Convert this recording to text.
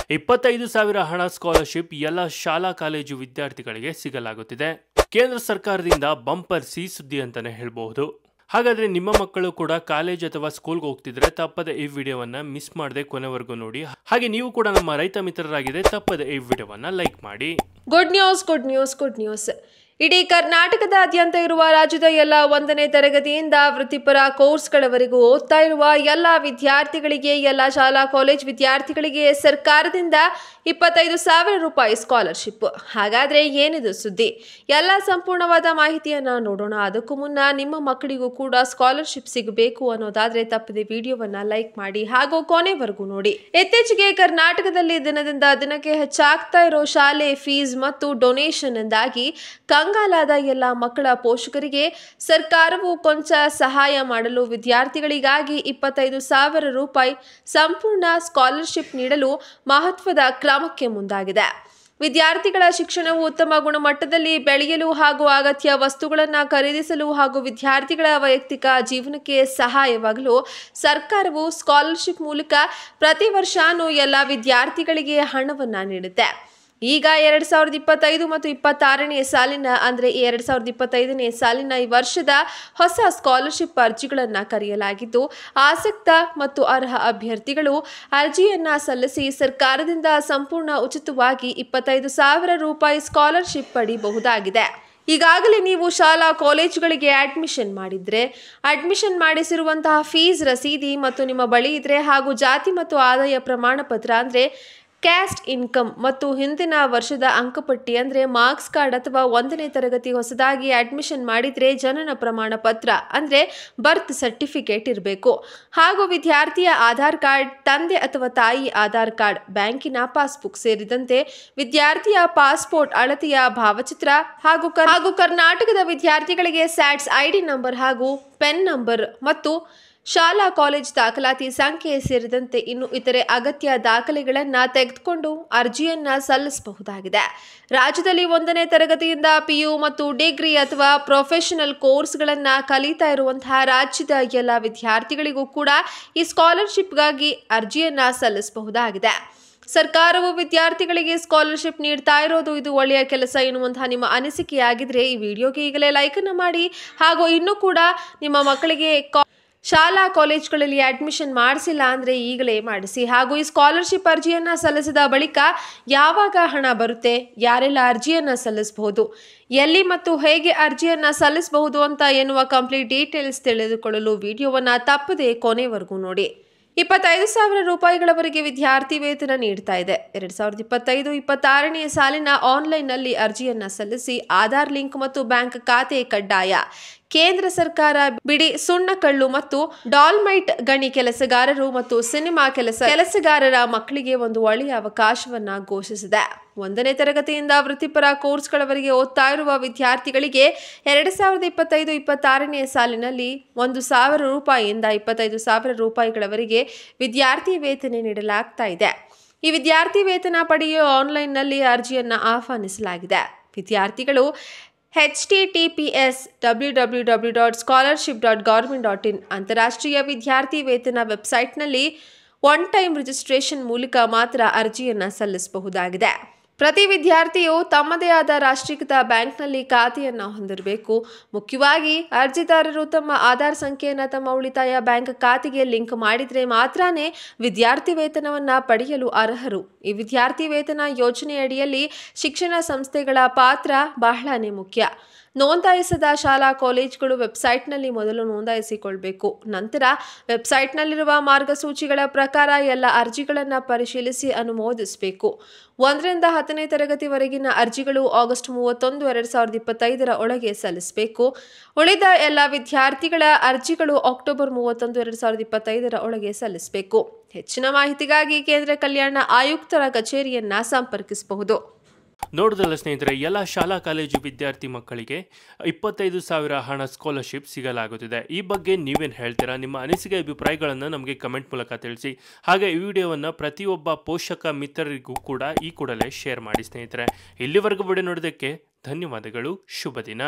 25,000 ಹಣ ಸ್ಕಾಲರ್‌ಶಿಪ್ ಎಲ್ಲ ಶಾಲಾ ಕಾಲೇಜು ವಿದ್ಯಾರ್ಥಿಗಳಿಗೆ ಸಿಗಲಾಗುತ್ತಿದೆ. ಕೇಂದ್ರ ಸರ್ಕಾರದಿಂದ ಬಂಪರ್ ಸಿ ಸುದ್ದಿ ಅಂತಾನೆ ಹೇಳಬಹುದು. ಹಾಗಾದ್ರೆ ನಿಮ್ಮ ಮಕ್ಕಳು ಕೂಡ ಕಾಲೇಜ್ ಅಥವಾ ಸ್ಕೂಲ್ಗೆ ಹೋಗ್ತಿದ್ರೆ ತಪ್ಪದೆ ಈ ವಿಡಿಯೋವನ್ನ ಮಿಸ್ ಮಾಡದೆ ಕೊನೆವರೆಗೂ ನೋಡಿ. ಹಾಗೆ ನೀವು ಕೂಡ ನಮ್ಮ ರೈತ ಮಿತ್ರರಾಗಿದೆ ತಪ್ಪದೆ ಈ ವಿಡಿಯೋವನ್ನ ಲೈಕ್ ಮಾಡಿ. Good news. ಇಡೀ ಕರ್ನಾಟಕದಾದ್ಯಂತ ಇರುವ ರಾಜ್ಯದ ಎಲ್ಲ 1ನೇ ತರಗತಿಯಿಂದ ವೃತ್ತಿಪರ ಕೋರ್ಸ್ಗಳವರೆಗೂ ಓದ್ತಾ ಇರುವ ಎಲ್ಲ ವಿದ್ಯಾರ್ಥಿಗಳಿಗೆ, ಎಲ್ಲ ಶಾಲಾ ಕಾಲೇಜ್ ವಿದ್ಯಾರ್ಥಿಗಳಿಗೆ ಸರ್ಕಾರದಿಂದ 25,000 ರೂಪಾಯಿ ಸ್ಕಾಲರ್ಶಿಪ್. ಹಾಗಾದ್ರೆ ಏನಿದು ಸುದ್ದಿ? ಎಲ್ಲ ಸಂಪೂರ್ಣವಾದ ಮಾಹಿತಿಯನ್ನ ನೋಡೋಣ. ಅದಕ್ಕೂ ಮುನ್ನ ನಿಮ್ಮ ಮಕ್ಕಳಿಗೂ ಕೂಡ ಸ್ಕಾಲರ್ಶಿಪ್ ಸಿಗಬೇಕು ಅನ್ನೋದಾದ್ರೆ ತಪ್ಪದೆ ವಿಡಿಯೋವನ್ನ ಲೈಕ್ ಮಾಡಿ ಹಾಗೂ ಕೊನೆವರೆಗೂ ನೋಡಿ. ಇತ್ತೀಚೆಗೆ ಕರ್ನಾಟಕದಲ್ಲಿ ದಿನದಿಂದ ದಿನಕ್ಕೆ ಹೆಚ್ಚಾಗ್ತಾ ಇರೋ ಶಾಲೆ ಫೀಸ್ ಮತ್ತು ಡೊನೇಷನ್ ಇಂದಾಗಿ ಕಂಗಾಲಾದ ಎಲ್ಲ ಮಕ್ಕಳ ಪೋಷಕರಿಗೆ ಸರ್ಕಾರವು ಕೊಂಚ ಸಹಾಯ ಮಾಡಲು ವಿದ್ಯಾರ್ಥಿಗಳಿಗಾಗಿ 25,000 ರೂಪಾಯಿ ಸಂಪೂರ್ಣ ಸ್ಕಾಲರ್ಶಿಪ್ ನೀಡಲು ಮಹತ್ವದ ಕ್ರಮಕ್ಕೆ ಮುಂದಾಗಿದೆ. ವಿದ್ಯಾರ್ಥಿಗಳ ಶಿಕ್ಷಣವು ಉತ್ತಮ ಗುಣಮಟ್ಟದಲ್ಲಿ ಬೆಳೆಯಲು ಹಾಗೂ ಅಗತ್ಯ ವಸ್ತುಗಳನ್ನು ಖರೀದಿಸಲು ಹಾಗೂ ವಿದ್ಯಾರ್ಥಿಗಳ ವೈಯಕ್ತಿಕ ಜೀವನಕ್ಕೆ ಸಹಾಯವಾಗಲು ಸರ್ಕಾರವು ಸ್ಕಾಲರ್ಶಿಪ್ ಮೂಲಕ ಪ್ರತಿ ವರ್ಷನೂ ಎಲ್ಲ ವಿದ್ಯಾರ್ಥಿಗಳಿಗೆ ಹಣವನ್ನು ನೀಡುತ್ತೆ. ಈಗ 2025 ಮತ್ತು 26ನೇ ಸಾಲಿನ ಅಂದರೆ 2025ನೇ ಸಾಲಿನ ಈ ವರ್ಷದ ಹೊಸ ಸ್ಕಾಲರ್ಶಿಪ್ ಅರ್ಜಿಗಳನ್ನು ಕರೆಯಲಾಗಿದ್ದು, ಆಸಕ್ತ ಮತ್ತು ಅರ್ಹ ಅಭ್ಯರ್ಥಿಗಳು ಅರ್ಜಿಯನ್ನ ಸಲ್ಲಿಸಿ ಸರ್ಕಾರದಿಂದ ಸಂಪೂರ್ಣ ಉಚಿತವಾಗಿ 25,000 ರೂಪಾಯಿ ಸ್ಕಾಲರ್ಶಿಪ್ ಪಡೆಯಬಹುದಾಗಿದೆ. ಈಗಾಗಲೇ ನೀವು ಶಾಲಾ ಕಾಲೇಜುಗಳಿಗೆ ಅಡ್ಮಿಷನ್ ಮಾಡಿದ್ರೆ, ಅಡ್ಮಿಷನ್ ಮಾಡಿಸಿರುವಂತಹ ಫೀಸ್ ರಸೀದಿ ಮತ್ತು ನಿಮ್ಮ ಬಳಿ ಇದ್ರೆ ಹಾಗೂ ಜಾತಿ ಮತ್ತು ಆದಾಯ ಪ್ರಮಾಣ ಪತ್ರ ಅಂದರೆ ಕ್ಯಾಸ್ಟ್ ಇನ್ಕಮ್ ಮತ್ತು ಹಿಂದಿನ ವರ್ಷದ ಅಂಕಪಟ್ಟಿ ಅಂದರೆ ಮಾರ್ಕ್ಸ್ ಕಾರ್ಡ್ ಅಥವಾ 1ನೇ ತರಗತಿ ಹೊಸದಾಗಿ ಅಡ್ಮಿಷನ್ ಮಾಡಿದ್ರೆ ಜನನ ಪ್ರಮಾಣ ಪತ್ರ ಅಂದರೆ ಬರ್ತ್ ಸರ್ಟಿಫಿಕೇಟ್ ಇರಬೇಕು. ಹಾಗೂ ವಿದ್ಯಾರ್ಥಿಯ ಆಧಾರ್ ಕಾರ್ಡ್, ತಂದೆ ಅಥವಾ ತಾಯಿ ಆಧಾರ್ ಕಾರ್ಡ್, ಬ್ಯಾಂಕಿನ ಪಾಸ್ಬುಕ್ ಸೇರಿದಂತೆ ವಿದ್ಯಾರ್ಥಿಯ ಪಾಸ್ಪೋರ್ಟ್ ಅಳತೆಯ ಭಾವಚಿತ್ರ ಹಾಗೂ ಕರ್ನಾಟಕದ ವಿದ್ಯಾರ್ಥಿಗಳಿಗೆ ಸ್ಯಾಟ್ಸ್ ಐಡಿ ನಂಬರ್ ಹಾಗೂ ಪೆನ್ ನಂಬರ್ ಮತ್ತು ಶಾಲಾ ಕಾಲೇಜ್ ದಾಖಲಾತಿ ಸಂಖ್ಯೆ ಸೇರಿದಂತೆ ಇನ್ನು ಇತರೆ ಅಗತ್ಯ ದಾಖಲೆಗಳನ್ನು ತೆಗೆದುಕೊಂಡು ಅರ್ಜಿಯನ್ನ ಸಲ್ಲಿಸಬಹುದಾಗಿದೆ. ರಾಜ್ಯದಲ್ಲಿ 1ನೇ ತರಗತಿಯಿಂದ PU ಮತ್ತು ಡಿಗ್ರಿ ಅಥವಾ ಪ್ರೊಫೆಷನಲ್ ಕೋರ್ಸ್ಗಳನ್ನು ಕಲಿತಾ ಇರುವಂತಹ ರಾಜ್ಯದ ಎಲ್ಲ ವಿದ್ಯಾರ್ಥಿಗಳಿಗೂ ಕೂಡ ಈ ಸ್ಕಾಲರ್ಶಿಪ್ಗಾಗಿ ಅರ್ಜಿಯನ್ನ ಸಲ್ಲಿಸಬಹುದಾಗಿದೆ. ಸರ್ಕಾರವು ವಿದ್ಯಾರ್ಥಿಗಳಿಗೆ ಸ್ಕಾಲರ್ಶಿಪ್ ನೀಡ್ತಾ ಇರೋದು ಇದು ಒಳ್ಳೆಯ ಕೆಲಸ ಎನ್ನುವಂತಹ ನಿಮ್ಮ ಅನಿಸಿಕೆಯಾಗಿದ್ರೆ ಈ ವಿಡಿಯೋಗೆ ಈಗಲೇ ಲೈಕ್ ಅನ್ನು ಮಾಡಿ ಹಾಗೂ ಇನ್ನೂ ಕೂಡ ನಿಮ್ಮ ಮಕ್ಕಳಿಗೆ ಶಾಲಾ ಕಾಲೇಜ್ಗಳಲ್ಲಿ ಅಡ್ಮಿಷನ್ ಮಾಡಿಸಿಲ್ಲ ಅಂದರೆ ಈಗಲೇ ಮಾಡಿಸಿ. ಹಾಗೂ ಈ ಸ್ಕಾಲರ್ಶಿಪ್ ಅರ್ಜಿಯನ್ನು ಸಲ್ಲಿಸಿದ ಬಳಿಕ ಯಾವಾಗ ಹಣ ಬರುತ್ತೆ, ಯಾರೆಲ್ಲ ಅರ್ಜಿಯನ್ನು ಸಲ್ಲಿಸಬಹುದು, ಎಲ್ಲಿ ಮತ್ತು ಹೇಗೆ ಅರ್ಜಿಯನ್ನು ಸಲ್ಲಿಸಬಹುದು ಅಂತ ಎನ್ನುವ ಕಂಪ್ಲೀಟ್ ಡೀಟೇಲ್ಸ್ ತಿಳಿದುಕೊಳ್ಳಲು ವಿಡಿಯೋವನ್ನು ತಪ್ಪದೆ ಕೊನೆವರೆಗೂ ನೋಡಿ. 25,000 ರೂಪಾಯಿಗಳವರೆಗೆ ವಿದ್ಯಾರ್ಥಿ ವೇತನ ನೀಡ್ತಾ ಇದೆ. 2025-26ನೇ ಸಾಲಿನ ಆನ್ಲೈನ್ನಲ್ಲಿ ಅರ್ಜಿಯನ್ನು ಸಲ್ಲಿಸಿ ಆಧಾರ್ ಲಿಂಕ್ ಮತ್ತು ಬ್ಯಾಂಕ್ ಖಾತೆ ಕಡ್ಡಾಯ. ಕೇಂದ್ರ ಸರ್ಕಾರ ಬಿಡಿ ಸುಣ್ಣಕಳ್ಳು ಮತ್ತು ಡಾಲ್ಮೈಟ್ ಗಣಿ ಕೆಲಸಗಾರರು ಮತ್ತು ಸಿನಿಮಾ ಕೆಲಸಗಾರರ ಮಕ್ಕಳಿಗೆ ಒಂದು ಒಳ್ಳೆಯ ಅವಕಾಶವನ್ನ ಘೋಷಿಸಿದೆ. 1ನೇ ತರಗತಿಯಿಂದ ವೃತ್ತಿಪರ ಕೋರ್ಸ್ಗಳವರೆಗೆ ಓದ್ತಾ ಇರುವ ವಿದ್ಯಾರ್ಥಿಗಳಿಗೆ 2025-26ನೇ ಸಾಲಿನಲ್ಲಿ 1,000 ರೂಪಾಯಿಯಿಂದ 25,000 ರೂಪಾಯಿಗಳವರೆಗೆ ವಿದ್ಯಾರ್ಥಿ ವೇತನ ನೀಡಲಾಗ್ತಾ ಇದೆ. ಈ ವಿದ್ಯಾರ್ಥಿ ವೇತನ ಪಡೆಯಲು ಆನ್ಲೈನ್ನಲ್ಲಿ ಅರ್ಜಿಯನ್ನು ಆಹ್ವಾನಿಸಲಾಗಿದೆ. ವಿದ್ಯಾರ್ಥಿಗಳು https://www.scholarship.government.in ಅಂತಾರಾಷ್ಟ್ರೀಯ ವಿದ್ಯಾರ್ಥಿ ವೇತನ ವೆಬ್ಸೈಟ್ನಲ್ಲಿ ಒನ್ ಟೈಮ್ ರಿಜಿಸ್ಟ್ರೇಷನ್ ಮೂಲಕ ಮಾತ್ರ ಅರ್ಜಿಯನ್ನು ಸಲ್ಲಿಸಬಹುದಾಗಿದೆ. ಪ್ರತಿ ವಿದ್ಯಾರ್ಥಿಯು ತಮ್ಮದೇ ಆದ ರಾಷ್ಟ್ರೀಕೃತ ಬ್ಯಾಂಕ್ನಲ್ಲಿ ಖಾತೆಯನ್ನು ಹೊಂದಿರಬೇಕು. ಮುಖ್ಯವಾಗಿ ಅರ್ಜಿದಾರರು ತಮ್ಮ ಆಧಾರ್ ಸಂಖ್ಯೆಯನ್ನು ತಮ್ಮ ಉಳಿತಾಯ ಬ್ಯಾಂಕ್ ಖಾತೆಗೆ ಲಿಂಕ್ ಮಾಡಿದರೆ ಮಾತ್ರನೇ ವಿದ್ಯಾರ್ಥಿ ವೇತನವನ್ನು ಪಡೆಯಲು ಅರ್ಹರು. ಈ ವಿದ್ಯಾರ್ಥಿ ವೇತನ ಯೋಜನೆಯಡಿಯಲ್ಲಿ ಶಿಕ್ಷಣ ಸಂಸ್ಥೆಗಳ ಪಾತ್ರ ಬಹಳನೇ ಮುಖ್ಯ. ನೋಂದಾಯಿಸದ ಶಾಲಾ ಕಾಲೇಜುಗಳು ವೆಬ್ಸೈಟ್ನಲ್ಲಿ ಮೊದಲು ನೋಂದಾಯಿಸಿಕೊಳ್ಬೇಕು. ನಂತರ ವೆಬ್ಸೈಟ್ನಲ್ಲಿರುವ ಮಾರ್ಗಸೂಚಿಗಳ ಪ್ರಕಾರ ಎಲ್ಲ ಅರ್ಜಿಗಳನ್ನು ಪರಿಶೀಲಿಸಿ ಅನುಮೋದಿಸಬೇಕು. 1ರಿಂದ 10ನೇ ತರಗತಿವರೆಗಿನ ಅರ್ಜಿಗಳು ಆಗಸ್ಟ್ 31, 2025 ಒಳಗೆ ಸಲ್ಲಿಸಬೇಕು. ಉಳಿದ ಎಲ್ಲ ವಿದ್ಯಾರ್ಥಿಗಳ ಅರ್ಜಿಗಳು ಅಕ್ಟೋಬರ್ 31, 2025 ಒಳಗೆ ಸಲ್ಲಿಸಬೇಕು. ಹೆಚ್ಚಿನ ಮಾಹಿತಿಗಾಗಿ ಕೇಂದ್ರ ಕಲ್ಯಾಣ ಆಯುಕ್ತರ ಕಚೇರಿಯನ್ನ ಸಂಪರ್ಕಿಸಬಹುದು. ನೋಡಿದ್ರಲ್ಲ ಸ್ನೇಹಿತರೆ, ಎಲ್ಲ ಶಾಲಾ ಕಾಲೇಜು ವಿದ್ಯಾರ್ಥಿ ಮಕ್ಕಳಿಗೆ 25,000 ಹಣ ಸ್ಕಾಲರ್ಶಿಪ್ ಸಿಗಲಾಗುತ್ತಿದೆ. ಈ ಬಗ್ಗೆ ನೀವೇನು ಹೇಳ್ತೀರಾ? ನಿಮ್ಮ ಅನಿಸಿಕೆ ಅಭಿಪ್ರಾಯಗಳನ್ನು ನಮಗೆ ಕಮೆಂಟ್ ಮೂಲಕ ತಿಳಿಸಿ. ಹಾಗೆ ಈ ವಿಡಿಯೋವನ್ನು ಪ್ರತಿಯೊಬ್ಬ ಪೋಷಕ ಮಿತ್ರರಿಗೂ ಕೂಡ ಈ ಕೂಡಲೇ ಶೇರ್ ಮಾಡಿ ಸ್ನೇಹಿತರೆ. ಇಲ್ಲಿವರೆಗೂ ವಿಡಿಯೋ ನೋಡೋದಕ್ಕೆ ಧನ್ಯವಾದಗಳು. ಶುಭ ದಿನ.